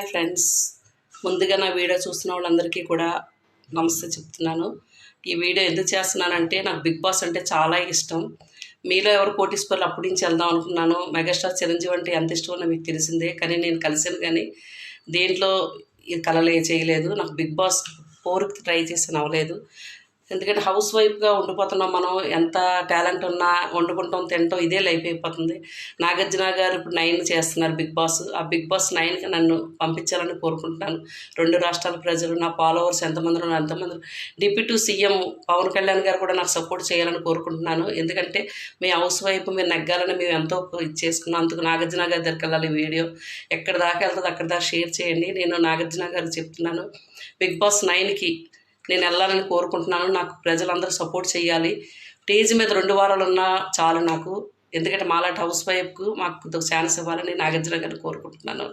Hi friends, ముందుగా నా video చూస్తున్న వాళ్ళందరికీ కూడా నమస్తే చెప్తున్నాను. ఈ వీడియో ఎందుకు చేస్తున్నానంటే నాకు బిగ్ బాస్ అంటే చాలా ఇష్టం. మీలో ఎవరు కోటీశ్వర్లు అప్పటి నుంచి వెళ్దాం అనుకున్నాను. మెగాస్టార్ చిరంజీవి అంటే ఎంత ఇష్టమో మీకు తెలిసిందే. కానీ నేను కలిసాను కానీ దేంట్లో ఇది కలలే చేయలేదు. నాకు బిగ్ బాస్ 4కి ట్రై చేసాను, అవ్వలేదు. ఎందుకంటే హౌస్ వైఫ్గా ఉండిపోతున్నాం. మనం ఎంత టాలెంట్ ఉన్నా వండుకుంటాం, తింటాం, ఇదే లైఫ్ అయిపోతుంది. నాగార్జున గారు ఇప్పుడు 9 చేస్తున్నారు బిగ్ బాస్. ఆ బిగ్ బాస్ 9కి నన్ను పంపించాలని కోరుకుంటున్నాను. 2 రాష్ట్రాల ప్రజలు, నా ఫాలోవర్స్ ఎంతమంది ఉన్నారు అంతమంది, డిప్యూటీ సీఎం పవన్ కళ్యాణ్ గారు కూడా నాకు సపోర్ట్ చేయాలని కోరుకుంటున్నాను. ఎందుకంటే మీ హౌస్ వైఫ్ మీరు నెగ్గాలని మేము ఎంతో ఇది చేసుకున్నాం. అందుకు నాగార్జున గారి దగ్గరికి వెళ్ళాలి. వీడియో ఎక్కడి దాకా వెళ్తుంది అక్కడి దాకా షేర్ చేయండి. నేను నాగార్జున గారికి చెప్తున్నాను, బిగ్ బాస్ 9కి నేను వెళ్ళాలని కోరుకుంటున్నాను. నాకు ప్రజలందరూ సపోర్ట్ చేయాలి. స్టేజ్ మీద 2 వారాలు ఉన్నా చాలు నాకు. ఎందుకంటే మాలాంటి హౌస్ వైఫ్కు మాకు ఛాన్స్ ఇవ్వాలని నాగార్జున గారిని కోరుకుంటున్నాను.